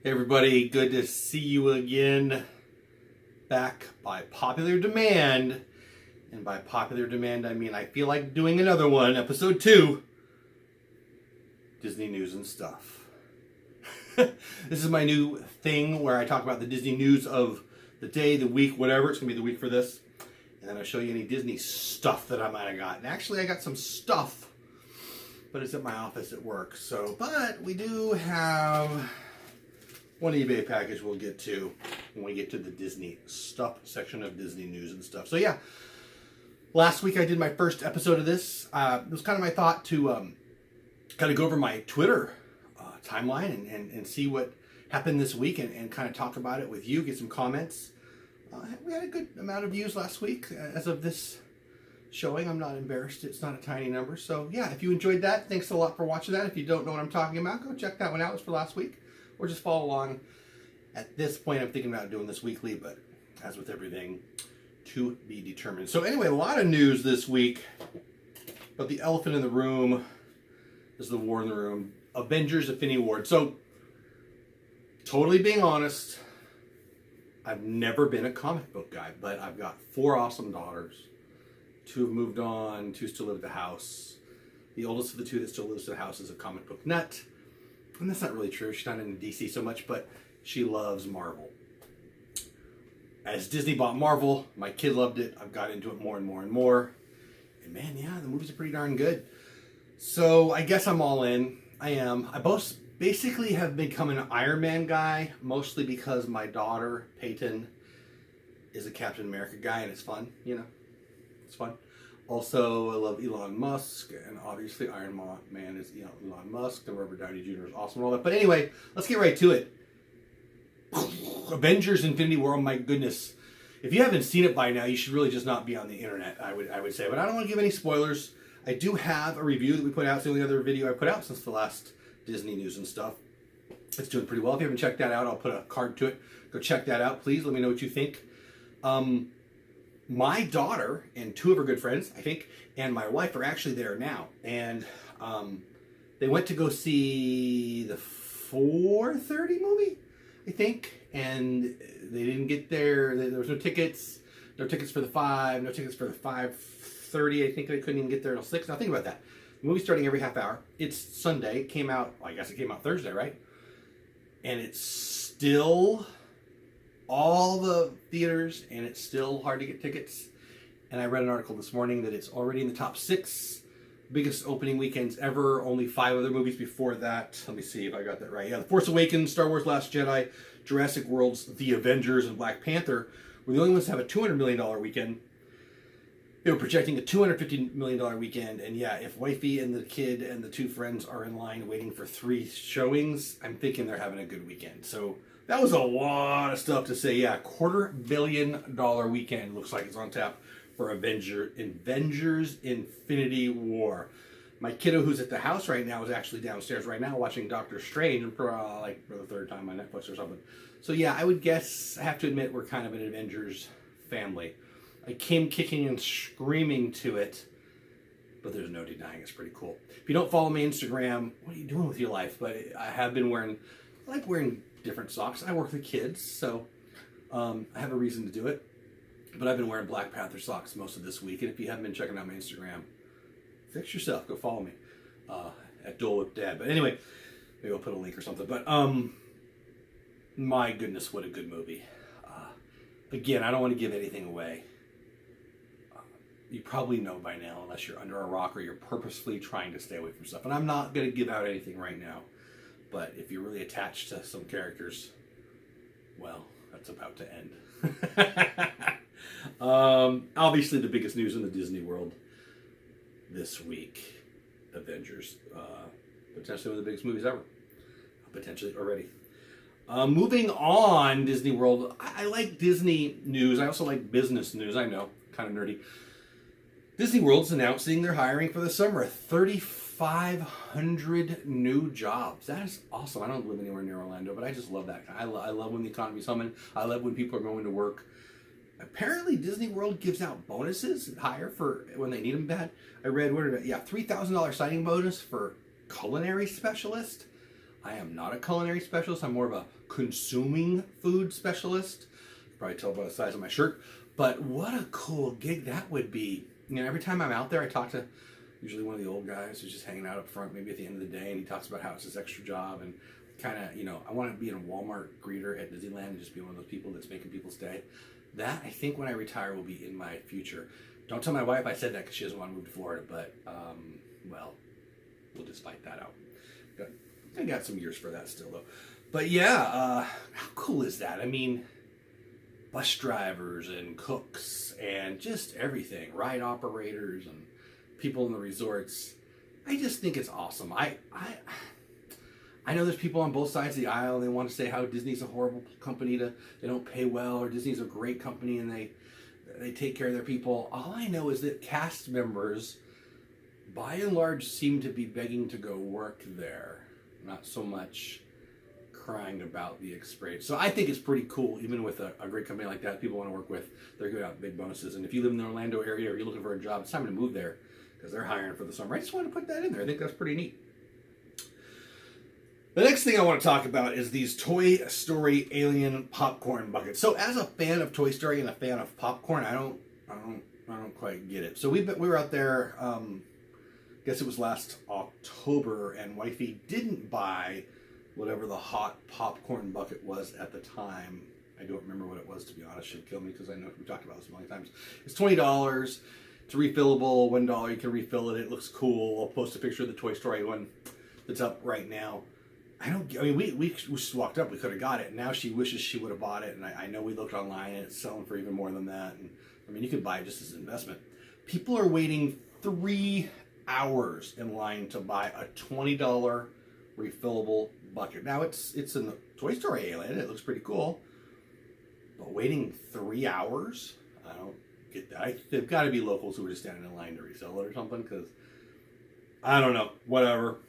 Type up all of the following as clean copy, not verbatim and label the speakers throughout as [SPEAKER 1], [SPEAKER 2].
[SPEAKER 1] Hey everybody, good to see you again. Back by popular demand. And by popular demand, I mean I feel like doing another one, episode 2. Disney news and stuff. This is my new thing where I talk about the Disney news of the day, the week, whatever. It's going to be the week for this. And then I'll show you any Disney stuff that I might have got. And actually I got some stuff, but it's at my office at work. But we do have one eBay package we'll get to when we get to the Disney stuff section of Disney news and stuff. So yeah, last week I did my first episode of this. It was kind of my thought to kind of go over my Twitter timeline and see what happened this week and kind of talk about it with you, get some comments. We had a good amount of views last week. As of this showing, I'm not embarrassed. It's not a tiny number. So yeah, if you enjoyed that, thanks a lot for watching that. If you don't know what I'm talking about, go check that one out. It's for last week. Or just follow along. At this point, I'm thinking about doing this weekly, but as with everything, to be determined. So anyway, a lot of news this week, but the elephant in the room is the war in the room. Avengers Infinity War. So, totally being honest, I've never been a comic book guy, but I've got 4 awesome daughters. 2 have moved on, 2 still live at the house. The oldest of the 2 that still lives at the house is a comic book nut. And that's not really true. She's not into DC so much, but she loves Marvel. As Disney bought Marvel, my kid loved it. I've got into it more and more and more. And man, yeah, the movies are pretty darn good. So I guess I'm all in. I am. I basically have become an Iron Man guy, mostly because my daughter, Peyton, is a Captain America guy, and it's fun, you know. It's fun. Also, I love Elon Musk, and obviously Iron Man is Elon Musk, and Robert Downey Jr. is awesome and all that. But anyway, let's get right to it. Avengers Infinity War, oh my goodness. If you haven't seen it by now, you should really just not be on the internet, I would say. But I don't want to give any spoilers. I do have a review that we put out. It's the only other video I put out since the last Disney news and stuff. It's doing pretty well. If you haven't checked that out, I'll put a card to it. Go check that out, please. Let me know what you think. My daughter and 2 of her good friends, I think, and my wife are actually there now. And they went to go see the 4:30 movie, I think. And they didn't get there. There was no tickets. No tickets for the 5. No tickets for the 5:30. I think they couldn't even get there until 6. Now think about that. The movie's starting every half hour. It's Sunday. It came out, I guess it came out Thursday, right? And it's still all the theaters, and it's still hard to get tickets. And I read an article this morning that it's already in the top 6 biggest opening weekends ever. Only 5 other movies before that. Let me see if I got that right. Yeah, The Force Awakens, Star Wars Last Jedi, Jurassic World's The Avengers, and Black Panther were the only ones to have a $200 million weekend. They were projecting a $250 million weekend, and yeah, if wifey and the kid and the 2 friends are in line waiting for 3 showings, I'm thinking they're having a good weekend. So that was a lot of stuff to say. Yeah, $250 million weekend looks like it's on tap for Avengers Infinity War. My kiddo who's at the house right now is actually downstairs right now watching Doctor Strange for the 3rd time on Netflix or something. So yeah, I would guess, I have to admit, we're kind of an Avengers family. I came kicking and screaming to it, but there's no denying it's pretty cool. If you don't follow me on Instagram, what are you doing with your life? But I have been I like wearing different socks. I work with kids, so I have a reason to do it. But I've been wearing Black Panther socks most of this week, and if you haven't been checking out my Instagram, fix yourself. Go follow me at Dole with Dad. But anyway, maybe I'll put a link or something. But my goodness, what a good movie. Again, I don't want to give anything away. You probably know by now, unless you're under a rock or you're purposefully trying to stay away from stuff. And I'm not going to give out anything right now. But if you're really attached to some characters, well, that's about to end. Obviously, the biggest news in the Disney world this week, Avengers. Potentially one of the biggest movies ever. Potentially already. Moving on, Disney World. I like Disney news. I also like business news. I know, kind of nerdy. Disney World's announcing they're hiring for the summer 3,500 new jobs. That is awesome. I don't live anywhere near Orlando, but I just love that. I love when the economy's humming. I love when people are going to work. Apparently, Disney World gives out bonuses higher for when they need them bad. I read, $3,000 signing bonus for culinary specialist. I am not a culinary specialist. I'm more of a consuming food specialist. You can probably tell by the size of my shirt. But what a cool gig that would be. You know, every time I'm out there, I talk to usually one of the old guys who's just hanging out up front, maybe at the end of the day, and he talks about how it's his extra job. And kind of, you know, I want to be in a Walmart greeter at Disneyland and just be one of those people that's making people stay. That, I think, when I retire, will be in my future. Don't tell my wife I said that because she doesn't want to move to Florida, but, well, we'll just fight that out. I got some years for that still, though. But yeah, how cool is that? I mean, bus drivers and cooks and just everything, ride operators and people in the resorts. I just think it's awesome. I know there's people on both sides of the aisle and they want to say how Disney's a horrible company, they don't pay well, or Disney's a great company and they take care of their people. All I know is that cast members, by and large, seem to be begging to go work there, not so much crying about the experience. So I think it's pretty cool, even with a great company like that, people want to work with, they're giving out big bonuses. And if you live in the Orlando area or you're looking for a job, it's time to move there because they're hiring for the summer. I just want to put that in there. I think that's pretty neat. The next thing I want to talk about is these Toy Story alien popcorn buckets. So as a fan of Toy Story and a fan of popcorn, I don't quite get it. So we were out there, I guess it was last October, and wifey didn't buy whatever the hot popcorn bucket was at the time. I don't remember what it was, to be honest. She'll kill me because I know we talked about this a million times. It's $20. It's refillable. $1 you can refill it. It looks cool. I'll post a picture of the Toy Story one that's up right now. I mean, we just walked up. We could have got it. And now she wishes she would have bought it. And I know we looked online and it's selling for even more than that. And I mean, you could buy it just as an investment. People are waiting 3 hours in line to buy a $20 refillable bucket. Now it's in the Toy Story alien. It looks pretty cool. But waiting 3 hours? I don't get that. They've got to be locals who are just standing in line to resell it or something, because I don't know. Whatever.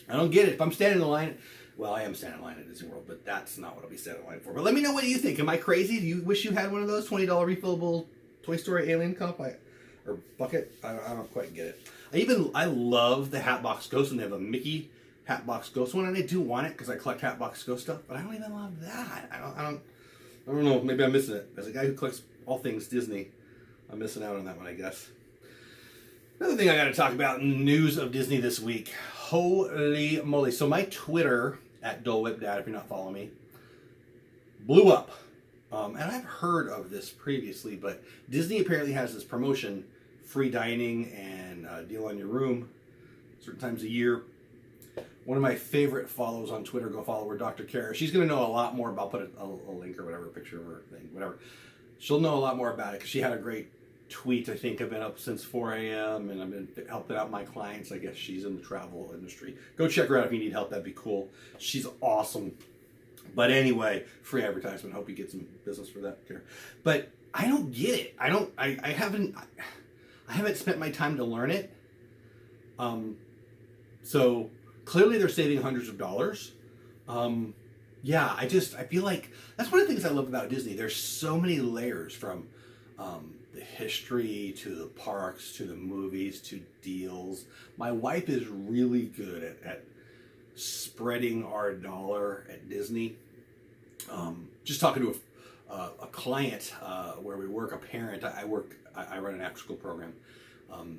[SPEAKER 1] I don't get it. If I'm standing in line, well, I am standing in line at Disney World, but that's not what I'll be standing in line for. But let me know what you think. Am I crazy? Do you wish you had one of those $20 refillable Toy Story alien cup or bucket? I don't quite get it. I love the Hatbox Ghost, and they have a Mickey Hatbox Ghost one, and I do want it because I collect Hatbox Ghost stuff, but I don't even love that. I don't know. Maybe I'm missing it. As a guy who collects all things Disney, I'm missing out on that one, I guess. Another thing I got to talk about in the news of Disney this week. Holy moly. So my Twitter, at Dole Dad, if you're not following me, blew up. And I've heard of this previously, but Disney apparently has this promotion, free dining and deal on your room, certain times a year. One of my favorite follows on Twitter, go follow her, Dr. Kara. She's going to know a lot more about, put a link or whatever, a picture of her thing, whatever. She'll know a lot more about it because she had a great tweet. I think I've been up since 4 a.m. and I've been helping out my clients. I guess she's in the travel industry. Go check her out if you need help. That'd be cool. She's awesome. But anyway, free advertisement. Hope you get some business for that, Kara. But I don't get it. I haven't spent my time to learn it. So clearly they're saving hundreds of dollars. Yeah, I feel like that's one of the things I love about Disney. There's so many layers, from the history to the parks to the movies to deals. My wife is really good at spreading our dollar at Disney. Just talking to a client where we work, a parent. I run an after-school program.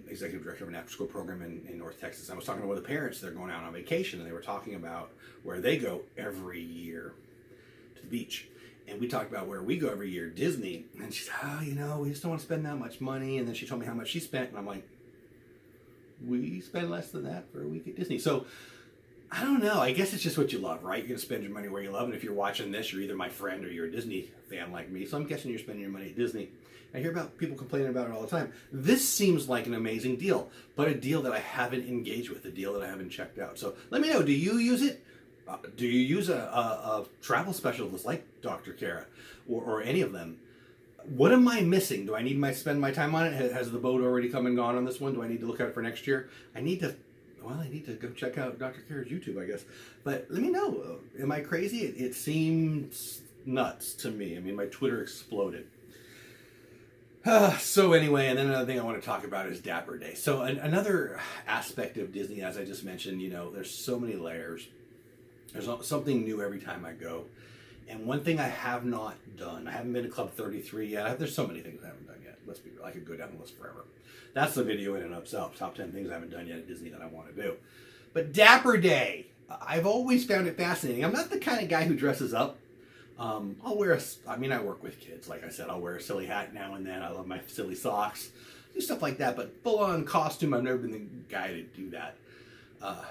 [SPEAKER 1] Executive director of an after-school program in North Texas. I was talking to one of the parents. They're going out on vacation, and they were talking about where they go every year to the beach. And we talked about where we go every year, Disney. And she said, we just don't want to spend that much money. And then she told me how much she spent, and I'm like, we spend less than that for a week at Disney. So I don't know. I guess it's just what you love, right? You're going to spend your money where you love. And if you're watching this, you're either my friend or you're a Disney fan like me. So I'm guessing you're spending your money at Disney. I hear about people complaining about it all the time. This seems like an amazing deal, but a deal that I haven't engaged with, a deal that I haven't checked out. So let me know, do you use it? Do you use a travel specialist like Dr. Kara or any of them? What am I missing? Do I need to spend my time on it? Has the boat already come and gone on this one? Do I need to look at it for next year? I need to go check out Dr. Kara's YouTube, I guess. But let me know. Am I crazy? It seems nuts to me. I mean, my Twitter exploded. So anyway, and then another thing I want to talk about is Dapper Day. So another aspect of Disney, as I just mentioned, there's so many layers. There's something new every time I go. And one thing I have not done, I haven't been to Club 33 yet. There's so many things I haven't done yet. Let's be real, I could go down the list forever. That's the video in and of itself. Top 10 things I haven't done yet at Disney that I want to do. But Dapper Day, I've always found it fascinating. I'm not the kind of guy who dresses up. I'll wear I work with kids. Like I said, I'll wear a silly hat now and then. I love my silly socks. Do stuff like that. But full-on costume, I've never been the guy to do that.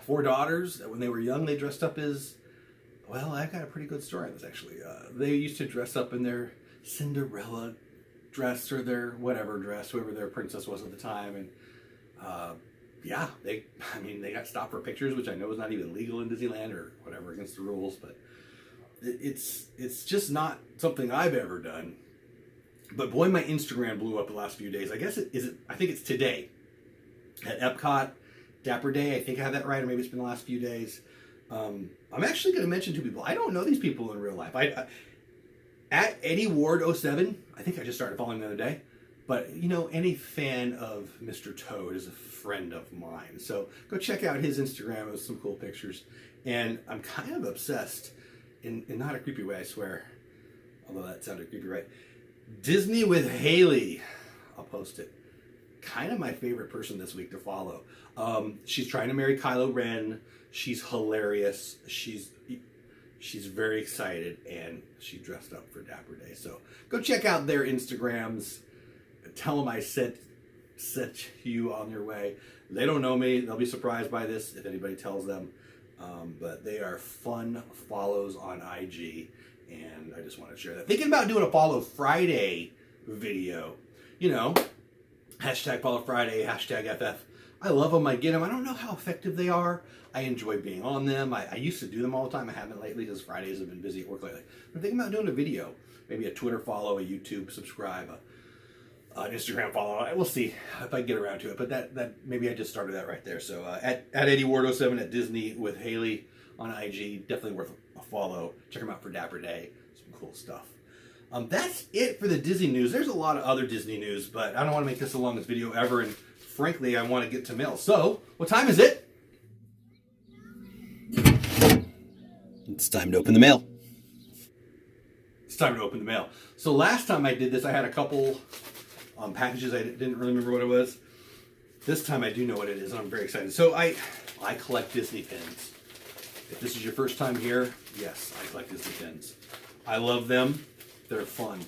[SPEAKER 1] 4 daughters, when they were young, they dressed up as... Well, I've got a pretty good story on this, actually. They used to dress up in their Cinderella dress or their whatever dress, whoever their princess was at the time. And yeah, they got stopped for pictures, which I know is not even legal in Disneyland or whatever, against the rules. But it's just not something I've ever done. But boy, my Instagram blew up the last few days. I guess I think it's today at Epcot, Dapper Day. I think I have that right, or maybe it's been the last few days. I'm actually going to mention 2 people. I don't know these people in real life. At Eddie Ward 07, I think I just started following the other day. But, you know, any fan of Mr. Toad is a friend of mine. So go check out his Instagram with some cool pictures. And I'm kind of obsessed, in not a creepy way, I swear. Although that sounded creepy, right? Disney with Haley. I'll post it. Kind of my favorite person this week to follow. She's trying to marry Kylo Ren. She's hilarious. She's very excited, and she dressed up for Dapper Day. So go check out their Instagrams. Tell them I sent you on your way. They don't know me. They'll be surprised by this if anybody tells them. But they are fun follows on IG, and I just want to share that. Thinking about doing a Follow Friday video. You know, hashtag Follow Friday, hashtag FF. I love them. I get them. I don't know how effective they are. I enjoy being on them. I used to do them all the time. I haven't lately because Fridays have been busy at work lately. I'm thinking about doing a video. Maybe a Twitter follow, a YouTube subscribe, an Instagram follow. We'll see if I get around to it. But that maybe I just started that right there. So at Eddie Ward 07 at Disney with Haley on IG. Definitely worth a follow. Check them out for Dapper Day. Some cool stuff. That's it for the Disney news. There's a lot of other Disney news, but I don't want to make this the longest video ever. And frankly, I want to get to mail. So, what time is it? It's time to open the mail. It's time to open the mail. So last time I did this, I had a couple packages. I didn't really remember what it was. This time I do know what it is, and I'm very excited. So I collect Disney pins. If this is your first time here, yes, I collect Disney pins. I love them. They're fun.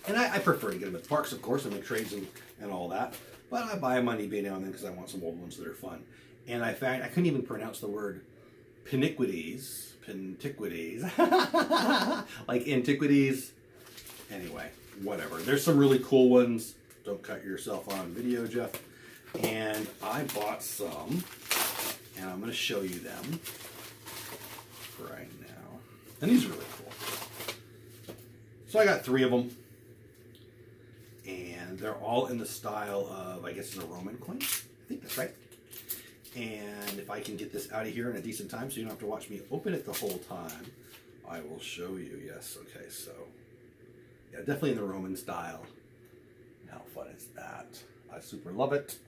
[SPEAKER 1] And I prefer to get them at the parks, of course, and make trades and all that. But I buy them on eBay now and then because I want some old ones that are fun. And I found I couldn't even pronounce the word Pin-Tiquities. Like antiquities. Anyway, whatever. There's some really cool ones. Don't cut yourself on video, Jeff. And I bought some, and I'm going to show you them right now. And these are really cool. So I got 3 of them. And they're all in the style of, I guess it's a Roman coin. I think that's right. And if I can get this out of here in a decent time so you don't have to watch me open it the whole time, I will show you. Yes, okay, so yeah, definitely in the Roman style. How fun is that? I super love it.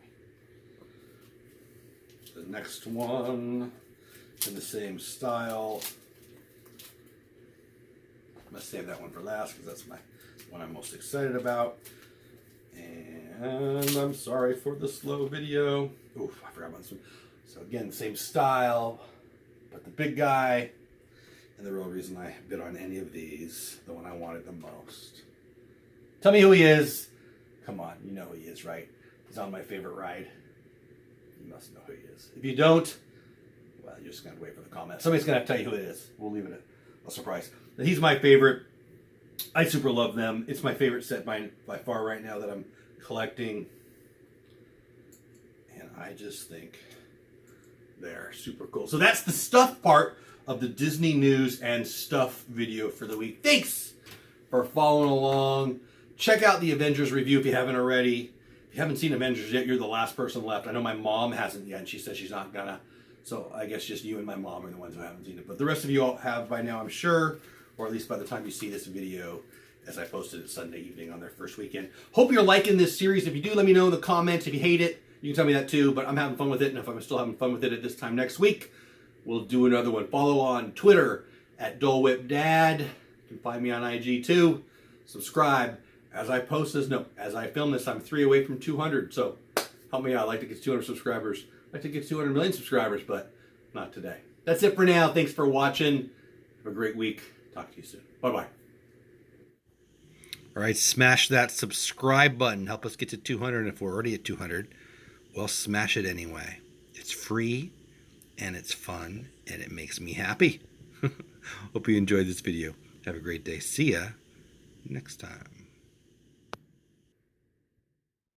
[SPEAKER 1] The next one in the same style. I'm going to save that one for last because that's my one I'm most excited about. And I'm sorry for the slow video. Oof, I forgot about this one. So again, same style, but the big guy. And the real reason I bid on any of these, the one I wanted the most. Tell me who he is. Come on, you know who he is, right? He's on my favorite ride. You must know who he is. If you don't, well, you're just going to wait for the comment. Somebody's going to have to tell you who it is. We'll leave it a surprise. But he's my favorite. I super love them. It's my favorite set by far right now that I'm collecting. And I just think they're super cool. So that's the stuff part of the Disney news and stuff video for the week. Thanks for following along. Check out the Avengers review if you haven't already. If you haven't seen Avengers yet, you're the last person left. I know my mom hasn't yet, and she says she's not gonna. So I guess just you and my mom are the ones who haven't seen it. But the rest of you all have by now, I'm sure, or at least by the time you see this video, as I posted it Sunday evening on their first weekend. Hope you're liking this series. If you do, let me know in the comments. If you hate it, you can tell me that too. But I'm having fun with it, and if I'm still having fun with it at this time next week, we'll do another one. Follow on Twitter at DoleWhipDad. You can find me on IG too. Subscribe. As I post this, no, as I film this, I'm 3 away from 200. So help me out. I'd like to get 200 subscribers. I'd like to get 200 million subscribers, but not today. That's it for now. Thanks for watching. Have a great week. Talk to you soon. Bye-bye. All right, smash that subscribe button. Help us get to 200. If we're already at 200, well, smash it anyway. It's free, and it's fun, and it makes me happy. Hope you enjoyed this video. Have a great day. See ya next time.